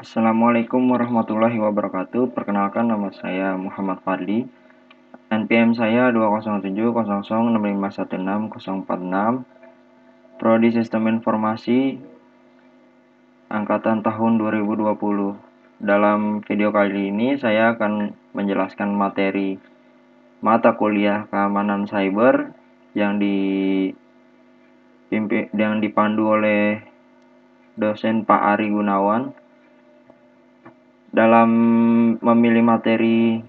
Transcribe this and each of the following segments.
Assalamualaikum warahmatullahi wabarakatuh. Perkenalkan, nama saya Muhammad Fadli. NPM saya 20700651646. Prodi Sistem Informasi angkatan tahun 2020. Dalam video kali ini saya akan menjelaskan materi mata kuliah keamanan cyber yang dipandu oleh dosen Pak Ari Gunawan. Dalam memilih materi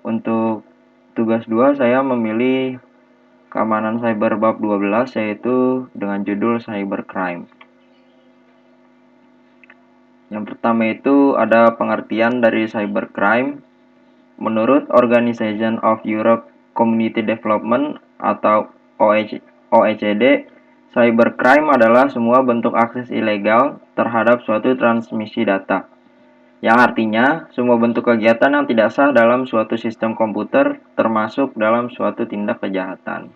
untuk tugas 2, saya memilih keamanan cyber bab 12, yaitu dengan judul cybercrime. Yang pertama itu ada pengertian dari cybercrime. Menurut Organization of Europe Community Development atau OECD, cybercrime adalah semua bentuk akses ilegal terhadap suatu transmisi data, yang artinya semua bentuk kegiatan yang tidak sah dalam suatu sistem komputer termasuk dalam suatu tindak kejahatan.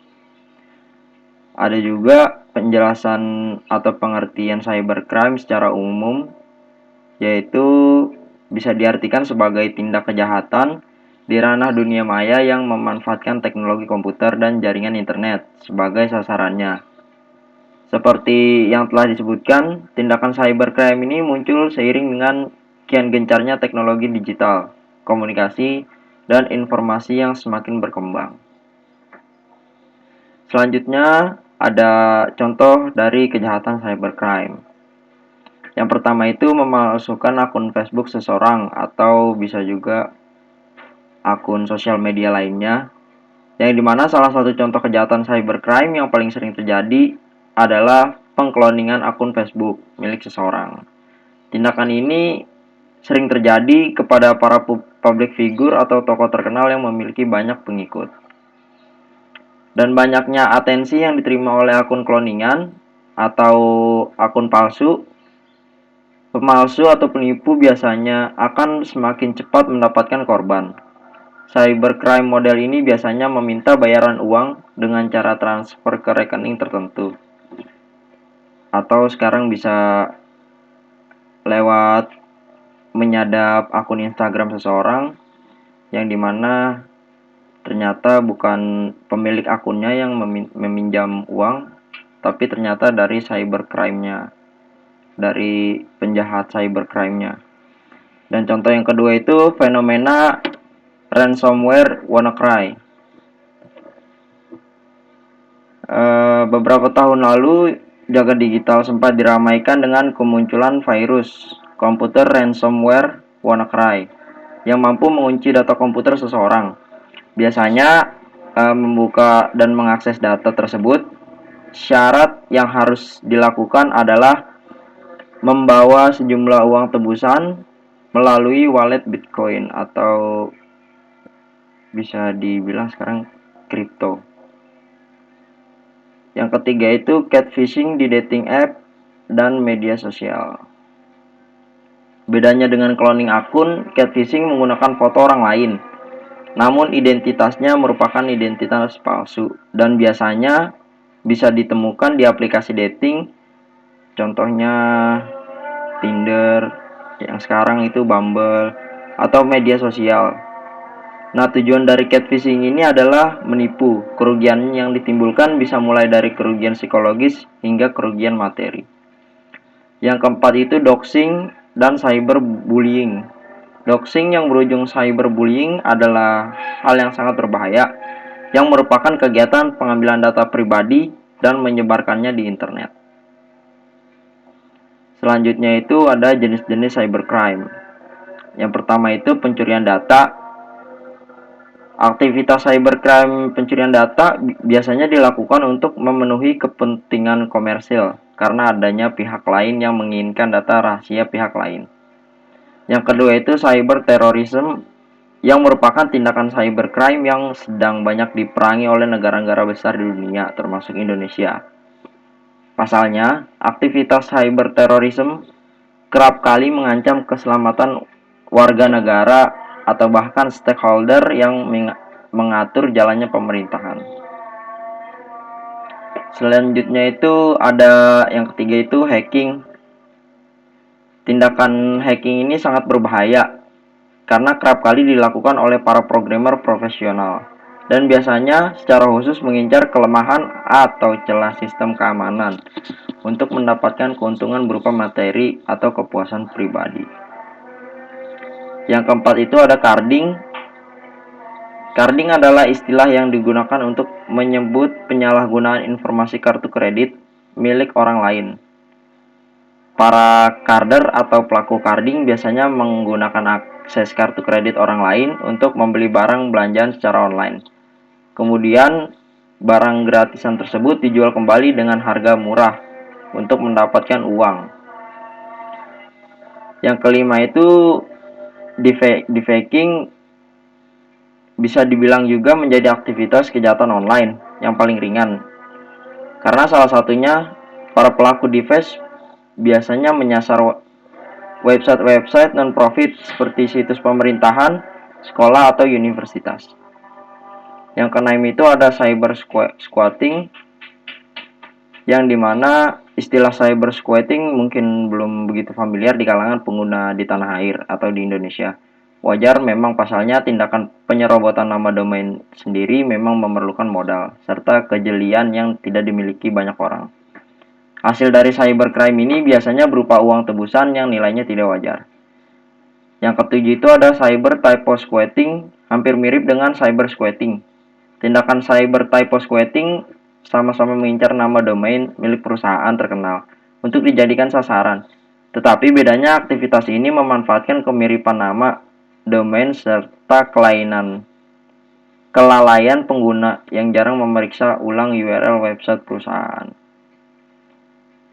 Ada juga penjelasan atau pengertian cybercrime secara umum, yaitu bisa diartikan sebagai tindak kejahatan di ranah dunia maya yang memanfaatkan teknologi komputer dan jaringan internet sebagai sasarannya. Seperti yang telah disebutkan, tindakan cybercrime ini muncul seiring dengan kian gencarnya teknologi digital, komunikasi, dan informasi yang semakin berkembang. Selanjutnya, ada contoh dari kejahatan cybercrime. Yang pertama itu memalsukan akun Facebook seseorang atau bisa juga akun sosial media lainnya, yang dimana salah satu contoh kejahatan cybercrime yang paling sering terjadi adalah pengkloningan akun Facebook milik seseorang. Tindakan ini sering terjadi kepada para public figure atau tokoh terkenal yang memiliki banyak pengikut. Dan banyaknya atensi yang diterima oleh akun cloningan atau akun palsu, pemalsu atau penipu biasanya akan semakin cepat mendapatkan korban. Cybercrime model ini biasanya meminta bayaran uang dengan cara transfer ke rekening tertentu, atau sekarang bisa lewat menyadap akun Instagram seseorang, yang dimana ternyata bukan pemilik akunnya yang meminjam uang, tapi ternyata dari cybercrime-nya, dari penjahat cybercrime-nya. Dan contoh yang kedua itu fenomena ransomware WannaCry. Beberapa tahun lalu, jagat digital sempat diramaikan dengan kemunculan virus komputer ransomware WannaCry yang mampu mengunci data komputer seseorang. Biasanya membuka dan mengakses data tersebut, syarat yang harus dilakukan adalah membawa sejumlah uang tebusan melalui wallet Bitcoin atau bisa dibilang sekarang kripto. Yang ketiga itu catfishing di dating app dan media sosial. Bedanya dengan cloning akun, catfishing menggunakan foto orang lain, namun identitasnya merupakan identitas palsu dan biasanya bisa ditemukan di aplikasi dating, contohnya Tinder, yang sekarang itu Bumble, atau media sosial. Nah, tujuan dari catfishing ini adalah menipu. Kerugian yang ditimbulkan bisa mulai dari kerugian psikologis hingga kerugian materi. Yang keempat itu doxing dan cyberbullying. Doxing yang berujung cyberbullying adalah hal yang sangat berbahaya, yang merupakan kegiatan pengambilan data pribadi dan menyebarkannya di internet. Selanjutnya itu ada jenis-jenis cybercrime. Yang pertama itu pencurian data. Aktivitas cybercrime pencurian data biasanya dilakukan untuk memenuhi kepentingan komersil karena adanya pihak lain yang menginginkan data rahasia pihak lain. Yang kedua itu cyber terrorism, yang merupakan tindakan cybercrime yang sedang banyak diperangi oleh negara-negara besar di dunia, termasuk Indonesia. Pasalnya, aktivitas cyber terrorism kerap kali mengancam keselamatan warga negara atau bahkan stakeholder yang mengatur jalannya pemerintahan. Selanjutnya itu ada yang ketiga itu hacking. Tindakan hacking ini sangat berbahaya karena kerap kali dilakukan oleh para programmer profesional dan biasanya secara khusus mengincar kelemahan atau celah sistem keamanan untuk mendapatkan keuntungan berupa materi atau kepuasan pribadi. Yang keempat itu ada carding. Carding adalah istilah yang digunakan untuk menyebut penyalahgunaan informasi kartu kredit milik orang lain. Para carder atau pelaku carding biasanya menggunakan akses kartu kredit orang lain untuk membeli barang belanjaan secara online. Kemudian, barang gratisan tersebut dijual kembali dengan harga murah untuk mendapatkan uang. Yang kelima itu defaking bisa dibilang juga menjadi aktivitas kejahatan online yang paling ringan. Karena salah satunya para pelaku deface biasanya menyasar website-website non-profit seperti situs pemerintahan, sekolah, atau universitas. Yang keenam itu ada cyber squatting, yang dimana istilah cyber squatting mungkin belum begitu familiar di kalangan pengguna di tanah air atau di Indonesia. Wajar memang pasalnya tindakan penyerobotan nama domain sendiri memang memerlukan modal, serta kejelian yang tidak dimiliki banyak orang. Hasil dari cybercrime ini biasanya berupa uang tebusan yang nilainya tidak wajar. Yang ketujuh itu ada cyber typo squatting, hampir mirip dengan cyber squatting. Tindakan cyber typo squatting sama-sama mengincar nama domain milik perusahaan terkenal untuk dijadikan sasaran. Tetapi bedanya aktivitas ini memanfaatkan kemiripan nama domain serta kelalaian pengguna yang jarang memeriksa ulang URL website perusahaan.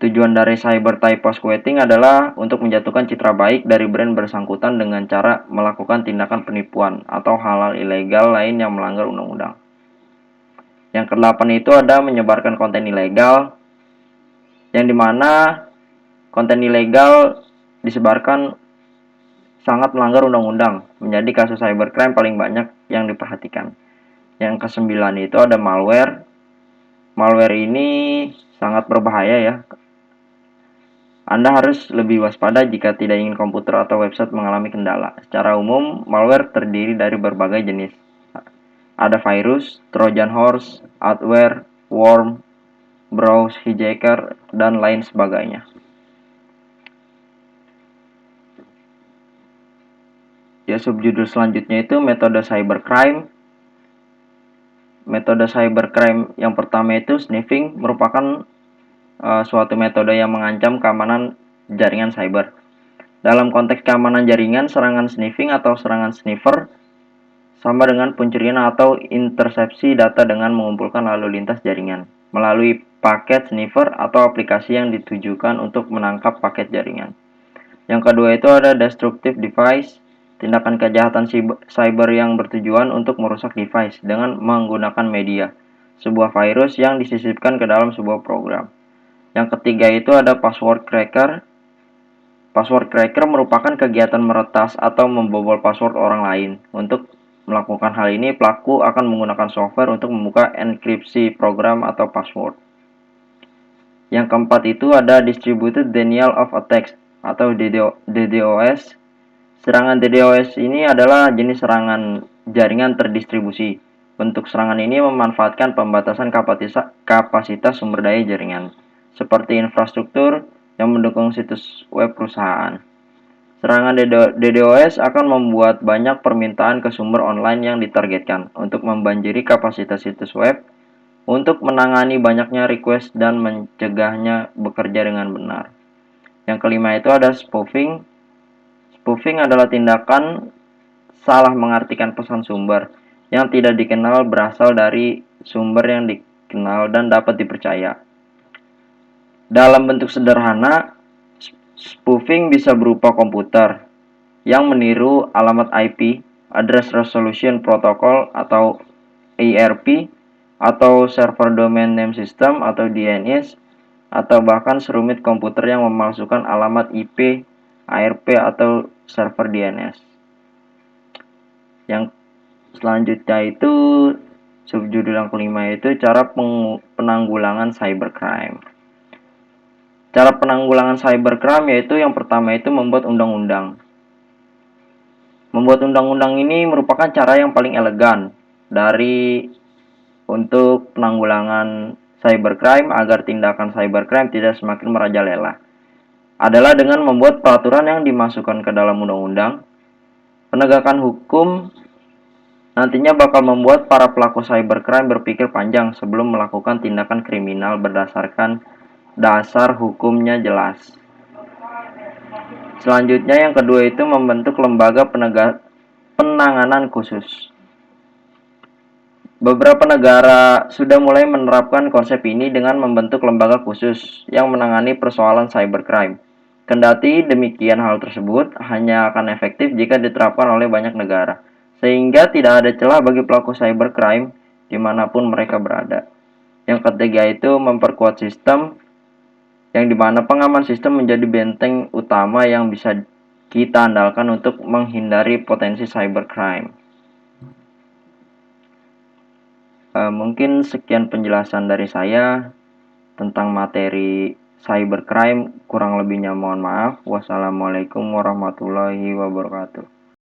Tujuan dari cyber typo squatting adalah untuk menjatuhkan citra baik dari brand bersangkutan dengan cara melakukan tindakan penipuan atau hal-hal ilegal lain yang melanggar undang-undang. Yang kedelapan itu ada menyebarkan konten ilegal, yang dimana konten ilegal disebarkan sangat melanggar undang-undang, menjadi kasus cybercrime paling banyak yang diperhatikan. Yang kesembilan itu ada malware. Malware ini sangat berbahaya ya. Anda harus lebih waspada jika tidak ingin komputer atau website mengalami kendala. Secara umum, malware terdiri dari berbagai jenis. Ada virus, Trojan horse, adware, worm, browse hijacker, dan lain sebagainya. Ya, subjudul selanjutnya itu metode cybercrime. Metode cybercrime yang pertama itu sniffing, merupakan suatu metode yang mengancam keamanan jaringan cyber. Dalam konteks keamanan jaringan, serangan sniffing atau serangan sniffer sama dengan pencurian atau intersepsi data dengan mengumpulkan lalu lintas jaringan melalui paket sniffer atau aplikasi yang ditujukan untuk menangkap paket jaringan. Yang kedua itu ada destructive device, tindakan kejahatan cyber yang bertujuan untuk merusak device dengan menggunakan media, sebuah virus yang disisipkan ke dalam sebuah program. Yang ketiga itu ada password cracker. Password cracker merupakan kegiatan meretas atau membobol password orang lain. Untuk melakukan hal ini, pelaku akan menggunakan software untuk membuka enkripsi program atau password. Yang keempat itu ada Distributed Denial of Attacks atau DDoS. Serangan DDoS ini adalah jenis serangan jaringan terdistribusi. Bentuk serangan ini memanfaatkan pembatasan kapasitas sumber daya jaringan, seperti infrastruktur yang mendukung situs web perusahaan. Serangan DDoS akan membuat banyak permintaan ke sumber online yang ditargetkan untuk membanjiri kapasitas situs web untuk menangani banyaknya request dan mencegahnya bekerja dengan benar. Yang kelima itu ada spoofing. Spoofing adalah tindakan salah mengartikan pesan sumber yang tidak dikenal berasal dari sumber yang dikenal dan dapat dipercaya. Dalam bentuk sederhana, spoofing bisa berupa komputer yang meniru alamat IP, Address Resolution Protocol atau ARP, atau Server Domain Name System atau DNS, atau bahkan serumit komputer yang memalsukan alamat IP, ARP, atau server DNS. Yang selanjutnya itu subjudul yang kelima itu cara penanggulangan cybercrime. Cara penanggulangan cybercrime yaitu yang pertama itu membuat undang-undang. Membuat undang-undang ini merupakan cara yang paling elegan untuk penanggulangan cybercrime agar tindakan cybercrime tidak semakin merajalela. Adalah dengan membuat peraturan yang dimasukkan ke dalam undang-undang. Penegakan hukum nantinya bakal membuat para pelaku cybercrime berpikir panjang sebelum melakukan tindakan kriminal berdasarkan dasar hukumnya jelas. Selanjutnya yang kedua itu membentuk lembaga penanganan khusus. Beberapa negara sudah mulai menerapkan konsep ini dengan membentuk lembaga khusus yang menangani persoalan cybercrime. Kendati demikian, hal tersebut hanya akan efektif jika diterapkan oleh banyak negara, sehingga tidak ada celah bagi pelaku cybercrime dimanapun mereka berada. Yang ketiga itu memperkuat sistem, yang dimana pengaman sistem menjadi benteng utama yang bisa kita andalkan untuk menghindari potensi cybercrime. Mungkin sekian penjelasan dari saya tentang materi cybercrime. Kurang lebihnya mohon maaf. Wassalamualaikum warahmatullahi wabarakatuh.